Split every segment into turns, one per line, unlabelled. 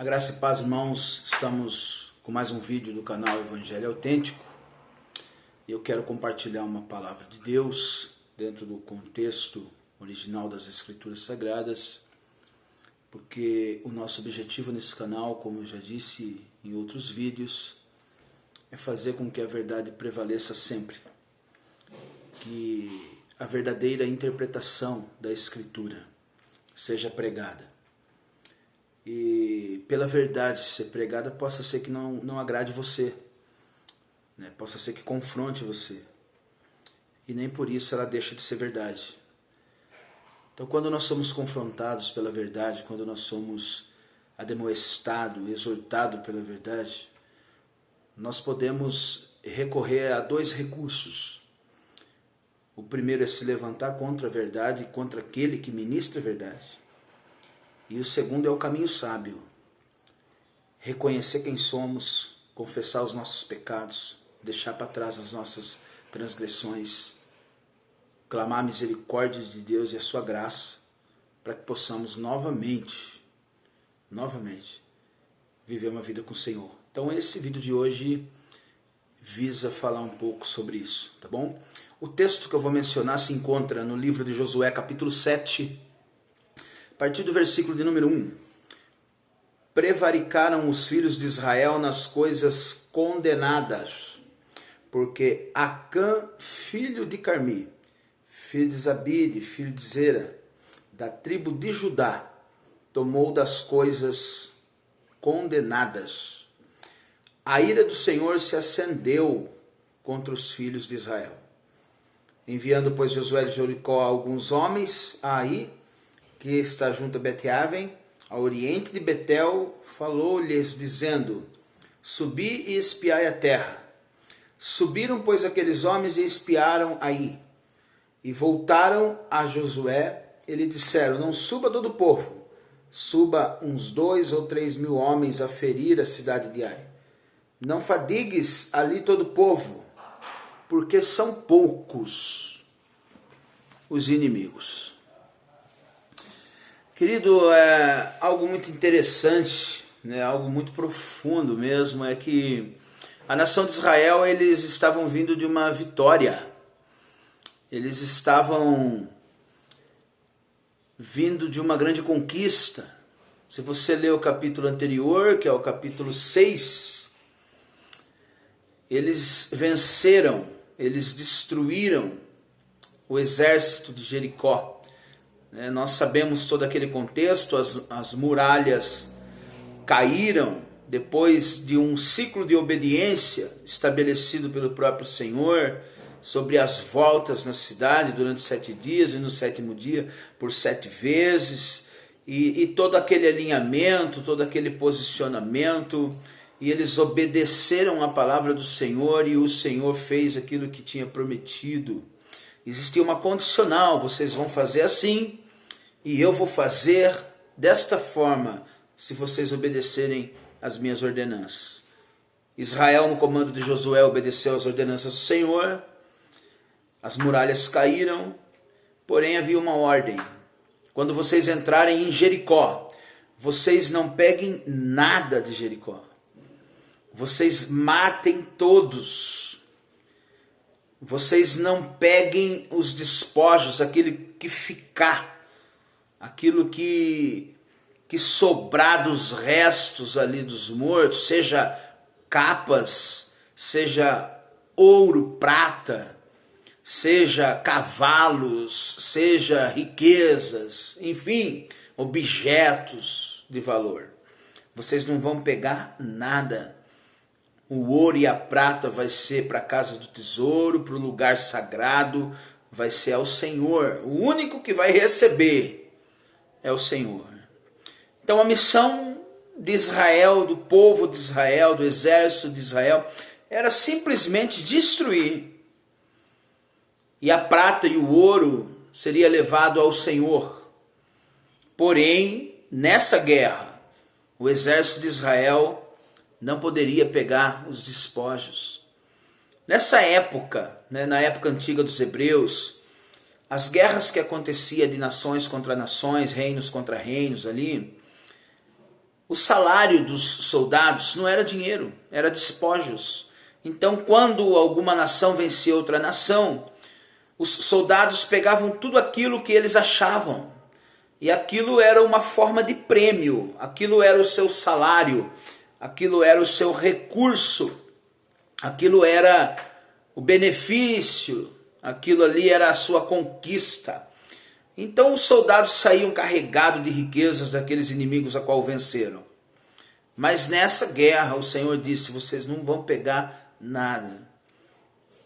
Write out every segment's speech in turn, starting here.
A graça e paz, irmãos, estamos com mais um vídeo do canal Evangelho Autêntico e eu quero compartilhar uma palavra de Deus dentro do contexto original das Escrituras Sagradas, porque o nosso objetivo nesse canal, como eu já disse em outros vídeos, é fazer com que a verdade prevaleça sempre, que a verdadeira interpretação da Escritura seja pregada. E pela verdade ser pregada, possa ser que não agrade você, né? Possa ser que confronte você, e nem por isso ela deixa de ser verdade. Então, quando nós somos confrontados pela verdade, quando nós somos admoestados, exortados pela verdade, nós podemos recorrer a dois recursos. O primeiro é se levantar contra a verdade, contra aquele que ministra a verdade. E o segundo é o caminho sábio. Reconhecer quem somos, confessar os nossos pecados, deixar para trás as nossas transgressões, clamar a misericórdia de Deus e a sua graça, para que possamos novamente, viver uma vida com o Senhor. Então esse vídeo de hoje visa falar um pouco sobre isso, tá bom? O texto que eu vou mencionar se encontra no livro de Josué, capítulo 7, a partir do versículo de número 1. Prevaricaram os filhos de Israel nas coisas condenadas, porque Acã, filho de Carmi, filho de Zabide, filho de Zera, da tribo de Judá, tomou das coisas condenadas. A ira do Senhor se acendeu contra os filhos de Israel. Enviando, pois, Josué de Jericó alguns homens a Ai, que está junto a Bet-Aven, ao oriente de Betel, falou-lhes, dizendo: subi e espiai a terra. Subiram, pois, aqueles homens e espiaram Ai. E voltaram a Josué e lhe disseram: não suba todo o povo, suba uns 2 ou 3 mil homens a ferir a cidade de Ai. Não fadigues ali todo o povo, porque são poucos os inimigos. Querido, algo muito interessante, né, algo muito profundo mesmo, é que a nação de Israel, eles estavam vindo de uma vitória. Eles estavam vindo de uma grande conquista. Se você ler o capítulo anterior, que é o capítulo 6, eles venceram, eles destruíram o exército de Jericó. Nós sabemos todo aquele contexto, as muralhas caíram depois de um ciclo de obediência estabelecido pelo próprio Senhor, sobre as voltas na cidade durante 7 dias e no 7º dia por 7 vezes, e todo aquele alinhamento, todo aquele posicionamento, e eles obedeceram a palavra do Senhor, e o Senhor fez aquilo que tinha prometido. Existia uma condicional: vocês vão fazer assim, e eu vou fazer desta forma, se vocês obedecerem às minhas ordenanças. Israel, no comando de Josué, obedeceu às ordenanças do Senhor. As muralhas caíram, porém havia uma ordem: quando vocês entrarem em Jericó, vocês não peguem nada de Jericó. Vocês matem todos. Vocês não peguem os despojos, aquilo que ficar, aquilo que sobrar dos restos ali dos mortos, seja capas, seja ouro, prata, seja cavalos, seja riquezas, enfim, objetos de valor. Vocês não vão pegar nada. O ouro e a prata vai ser para a casa do tesouro, para o lugar sagrado, vai ser ao Senhor. O único que vai receber é o Senhor. Então a missão de Israel, do povo de Israel, do exército de Israel, era simplesmente destruir. E a prata e o ouro seria levado ao Senhor. Porém, nessa guerra, o exército de Israel não poderia pegar os despojos. Nessa época, na época antiga dos hebreus, as guerras que aconteciam de nações contra nações, reinos contra reinos ali, O salário dos soldados não era dinheiro, era despojos. Então, quando alguma nação vencia outra nação, os soldados pegavam tudo aquilo que eles achavam. E aquilo era uma forma de prêmio, aquilo era o seu salário, aquilo era o seu recurso, aquilo era o benefício, aquilo ali era a sua conquista. Então os soldados saíam carregados de riquezas daqueles inimigos a qual venceram. Mas nessa guerra o Senhor disse, vocês não vão pegar nada.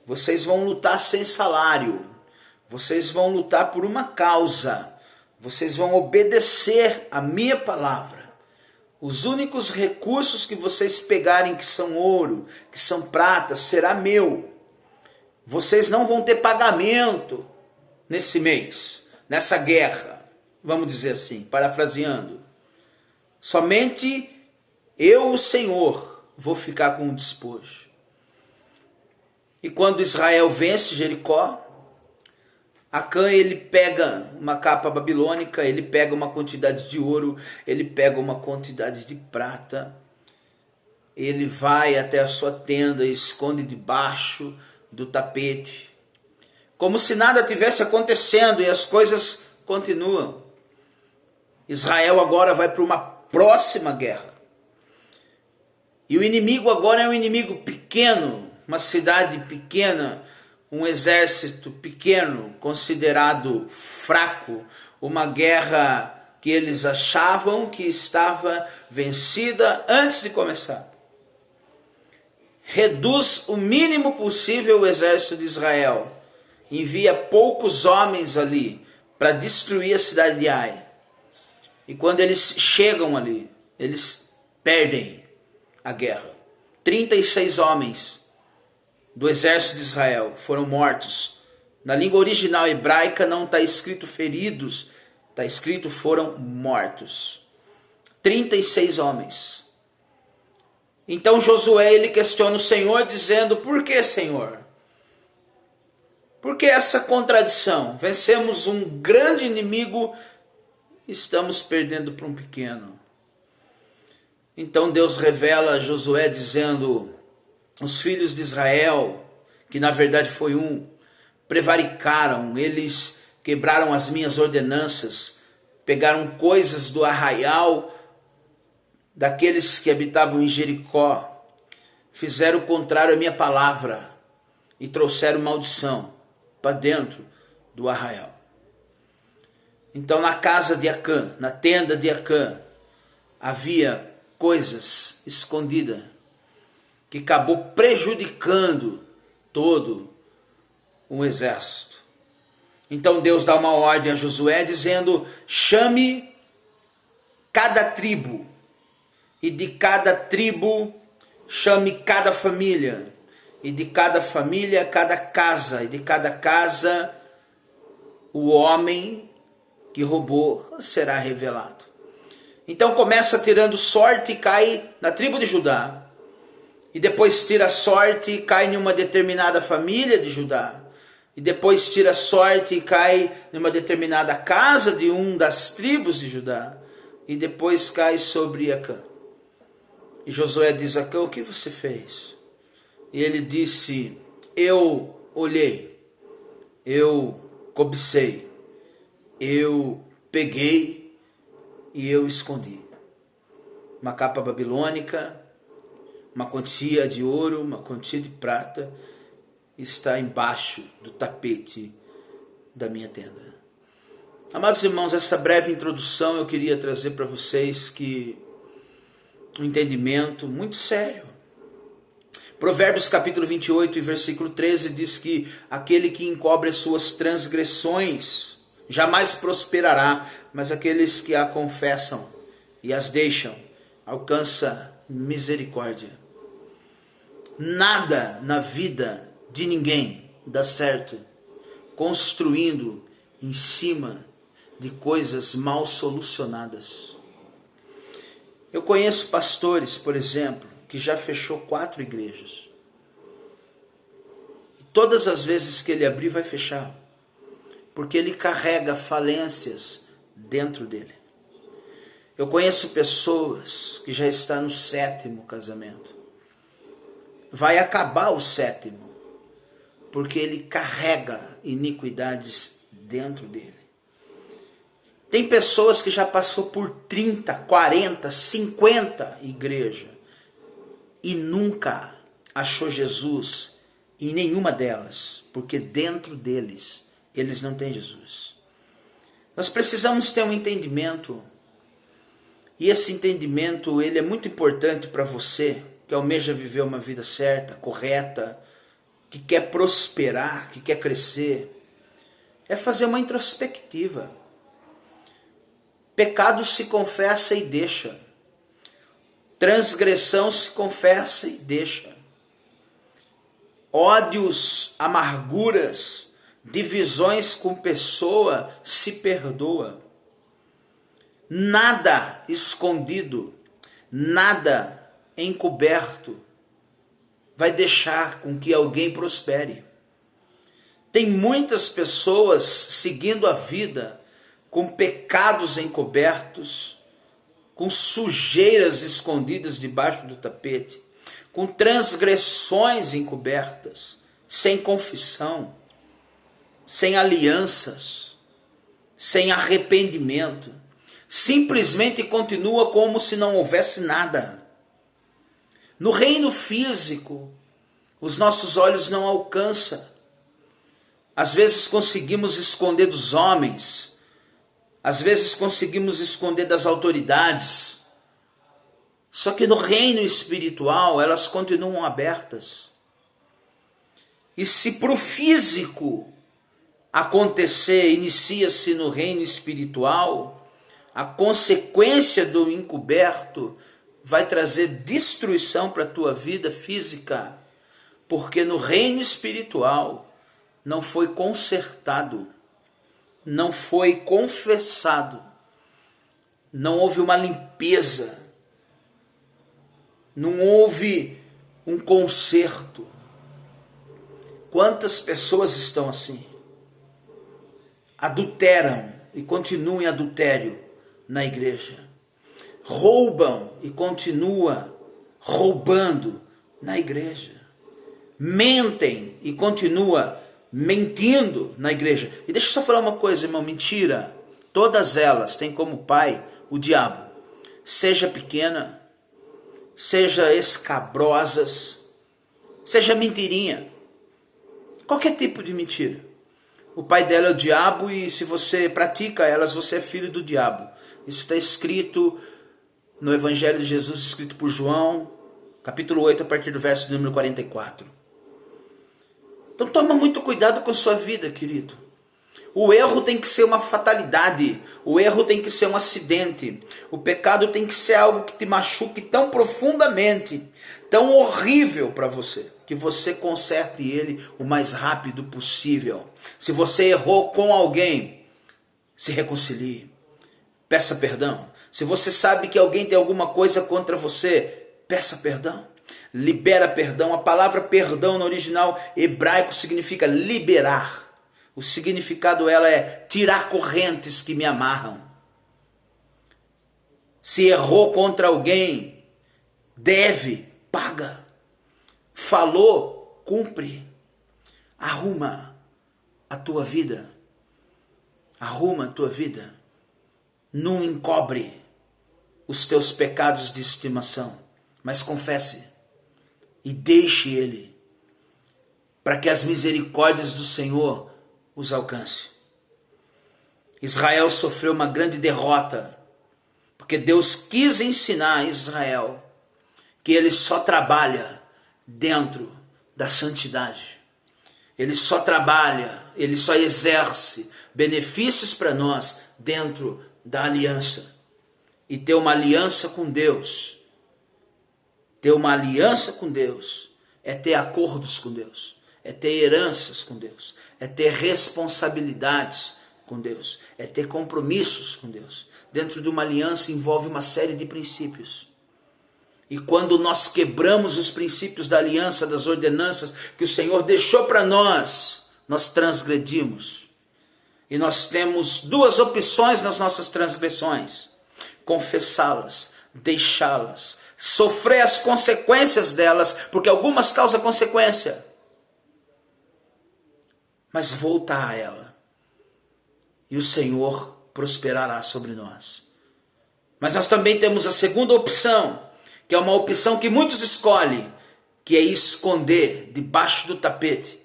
Vocês vão lutar sem salário. Vocês vão lutar por uma causa. Vocês vão obedecer a minha palavra. Os únicos recursos que vocês pegarem, que são ouro, que são prata, será meu. Vocês não vão ter pagamento nesse mês, nessa guerra, vamos dizer assim, parafraseando. Somente eu, o Senhor, vou ficar com o despojo. E quando Israel vence Jericó, Acã, ele pega uma capa babilônica, ele pega uma quantidade de ouro, ele pega uma quantidade de prata, ele vai até a sua tenda e esconde debaixo do tapete, como se nada tivesse acontecendo, e as coisas continuam. Israel agora vai para uma próxima guerra, e o inimigo agora é um inimigo pequeno, uma cidade pequena, um exército pequeno, considerado fraco, uma guerra que eles achavam que estava vencida antes de começar. Reduz o mínimo possível o exército de Israel, envia poucos homens ali para destruir a cidade de Ai. E quando eles chegam ali, eles perdem a guerra. 36 homens do exército de Israel foram mortos. Na língua original hebraica não está escrito feridos, está escrito foram mortos. 36 homens. Então Josué, ele questiona o Senhor dizendo, por que, Senhor? Por que essa contradição? Vencemos um grande inimigo, estamos perdendo para um pequeno. Então Deus revela a Josué dizendo, os filhos de Israel, que na verdade foi um, prevaricaram, eles quebraram as minhas ordenanças, pegaram coisas do arraial daqueles que habitavam em Jericó, fizeram o contrário à minha palavra e trouxeram maldição para dentro do arraial. Então na casa de Acã, na tenda de Acã, havia coisas escondidas que acabou prejudicando todo um exército. Então Deus dá uma ordem a Josué dizendo, chame cada tribo, e de cada tribo chame cada família, e de cada família cada casa, e de cada casa o homem que roubou será revelado. Então começa tirando sorte e cai na tribo de Judá. E depois tira sorte e cai em uma determinada família de Judá. E depois tira sorte e cai em uma determinada casa de um das tribos de Judá. E depois cai sobre Acã. E Josué diz a Acã, o que você fez? E ele disse, eu olhei, eu cobicei, eu peguei e eu escondi. Uma capa babilônica, uma quantia de ouro, uma quantia de prata, está embaixo do tapete da minha tenda. Amados irmãos, essa breve introdução eu queria trazer para vocês que um entendimento muito sério. Provérbios capítulo 28 e versículo 13 diz que aquele que encobre as suas transgressões jamais prosperará, mas aqueles que a confessam e as deixam alcança misericórdia. Nada na vida de ninguém dá certo construindo em cima de coisas mal solucionadas. Eu conheço pastores, por exemplo, que já fechou 4 igrejas. E todas as vezes que ele abrir, vai fechar. Porque ele carrega falências dentro dele. Eu conheço pessoas que já estão no 7º casamento. Vai acabar o 7º, porque ele carrega iniquidades dentro dele. Tem pessoas que já passou por 30, 40, 50 igrejas e nunca achou Jesus em nenhuma delas, porque dentro deles, eles não têm Jesus. Nós precisamos ter um entendimento, e esse entendimento ele é muito importante para você, que almeja viver uma vida certa, correta, que quer prosperar, que quer crescer, é fazer uma introspectiva. Pecado se confessa e deixa. Transgressão se confessa e deixa. Ódios, amarguras, divisões com pessoa se perdoa. Nada escondido, nada encoberto vai deixar com que alguém prospere. Tem muitas pessoas seguindo a vida com pecados encobertos, com sujeiras escondidas debaixo do tapete, com transgressões encobertas, sem confissão, sem alianças, sem arrependimento. Simplesmente continua como se não houvesse nada. No reino físico, os nossos olhos não alcançam. Às vezes conseguimos esconder dos homens, às vezes conseguimos esconder das autoridades. Só que no reino espiritual elas continuam abertas. E se para o físico acontecer, inicia-se no reino espiritual, a consequência do encoberto vai trazer destruição para a tua vida física, porque no reino espiritual não foi consertado, não foi confessado, não houve uma limpeza, não houve um conserto. Quantas pessoas estão assim? Adulteram e continuam em adultério na igreja. Roubam e continuam roubando na igreja. Mentem e continuam mentindo na igreja. E deixa eu só falar uma coisa, irmão, mentira, todas elas têm como pai o diabo. Seja pequena, seja escabrosas, seja mentirinha, qualquer tipo de mentira. O pai dela é o diabo e se você pratica elas, você é filho do diabo. Isso está escrito no Evangelho de Jesus, escrito por João, capítulo 8, a partir do verso número 44. Então toma muito cuidado com a sua vida, querido. O erro tem que ser uma fatalidade, o erro tem que ser um acidente, o pecado tem que ser algo que te machuque tão profundamente, tão horrível para você, que você conserte ele o mais rápido possível. Se você errou com alguém, se reconcilie, peça perdão. Se você sabe que alguém tem alguma coisa contra você, peça perdão. Libera perdão. A palavra perdão no original hebraico significa liberar. O significado dela é tirar correntes que me amarram. Se errou contra alguém, deve, paga. Falou, cumpre. Arruma a tua vida. Arruma a tua vida. Não encobre os teus pecados de estimação, mas confesse e deixe ele, para que as misericórdias do Senhor os alcance. Israel sofreu uma grande derrota, porque Deus quis ensinar a Israel que ele só trabalha dentro da santidade. Ele só trabalha, ele só exerce benefícios para nós dentro da aliança. E ter uma aliança com Deus, ter uma aliança com Deus, é ter acordos com Deus, é ter heranças com Deus, é ter responsabilidades com Deus, é ter compromissos com Deus. Dentro de uma aliança envolve uma série de princípios. E quando nós quebramos os princípios da aliança, das ordenanças que o Senhor deixou para nós, nós transgredimos. E nós temos duas opções nas nossas transgressões: confessá-las, deixá-las, sofrer as consequências delas, porque algumas causam consequência, mas voltar a ela, e o Senhor prosperará sobre nós. Mas nós também temos a segunda opção, que é uma opção que muitos escolhem, que é esconder debaixo do tapete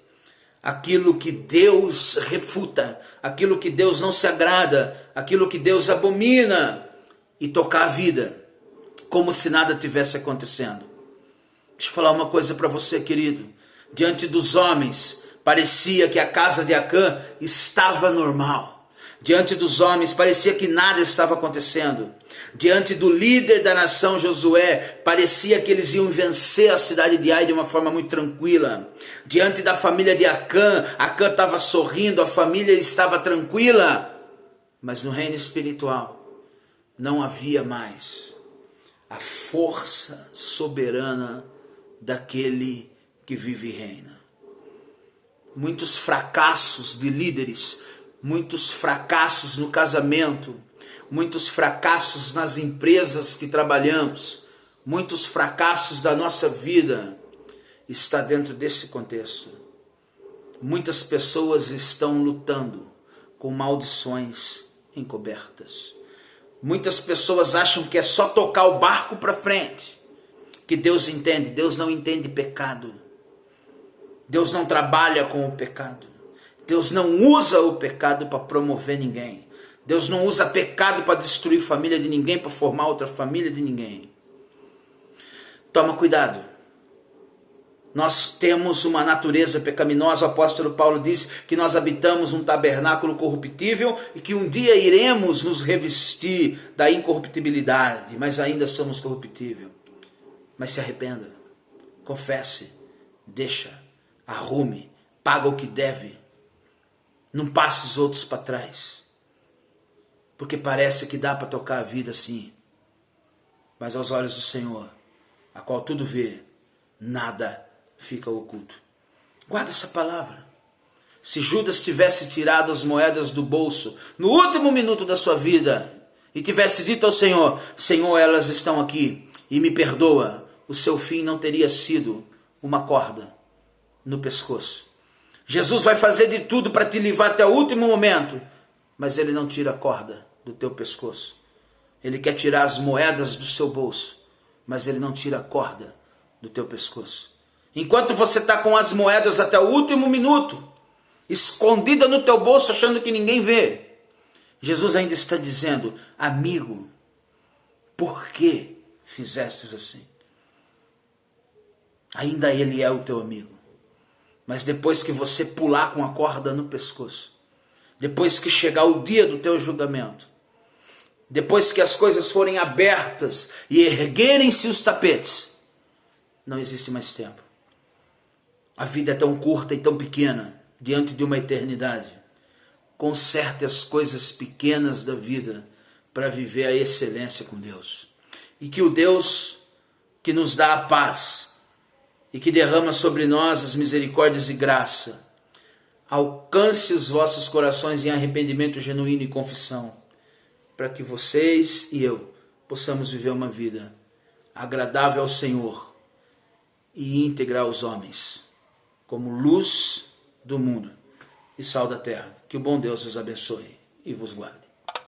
aquilo que Deus refuta, aquilo que Deus não se agrada, aquilo que Deus abomina, e tocar a vida como se nada tivesse acontecendo. Deixa eu falar uma coisa para você, querido. Diante dos homens, parecia que a casa de Acã estava normal. Diante dos homens, parecia que nada estava acontecendo. Diante do líder da nação, Josué, parecia que eles iam vencer a cidade de Ai de uma forma muito tranquila. Diante da família de Acã, Acã estava sorrindo, a família estava tranquila. Mas no reino espiritual, não havia mais a força soberana daquele que vive e reina. Muitos fracassos de líderes, muitos fracassos no casamento, muitos fracassos nas empresas que trabalhamos, muitos fracassos da nossa vida está dentro desse contexto. Muitas pessoas estão lutando com maldições encobertas. Muitas pessoas acham que é só tocar o barco para frente, que Deus entende. Deus não entende pecado. Deus não trabalha com o pecado. Deus não usa o pecado para promover ninguém. Deus não usa pecado para destruir família de ninguém, para formar outra família de ninguém. Toma cuidado. Nós temos uma natureza pecaminosa. O apóstolo Paulo diz que nós habitamos um tabernáculo corruptível e que um dia iremos nos revestir da incorruptibilidade, mas ainda somos corruptíveis. Mas se arrependa, confesse, deixa, arrume, paga o que deve. Não passe os outros para trás, porque parece que dá para tocar a vida assim, mas aos olhos do Senhor, a qual tudo vê, nada fica oculto. Guarda essa palavra. Se Judas tivesse tirado as moedas do bolso no último minuto da sua vida e tivesse dito ao Senhor: Senhor, elas estão aqui e me perdoa, o seu fim não teria sido uma corda no pescoço. Jesus vai fazer de tudo para te livrar até o último momento, mas ele não tira a corda do teu pescoço. Ele quer tirar as moedas do seu bolso, mas ele não tira a corda do teu pescoço. Enquanto você está com as moedas até o último minuto, escondida no teu bolso, achando que ninguém vê, Jesus ainda está dizendo: amigo, por que fizestes assim? Ainda ele é o teu amigo. Mas depois que você pular com a corda no pescoço, depois que chegar o dia do teu julgamento, depois que as coisas forem abertas e erguerem-se os tapetes, não existe mais tempo. A vida é tão curta e tão pequena diante de uma eternidade. Conserte as coisas pequenas da vida para viver a excelência com Deus. E que o Deus que nos dá a paz e que derrama sobre nós as misericórdias e graça, alcance os vossos corações em arrependimento genuíno e confissão, para que vocês e eu possamos viver uma vida agradável ao Senhor e íntegra aos homens, como luz do mundo e sal da terra. Que o bom Deus os abençoe e vos guarde.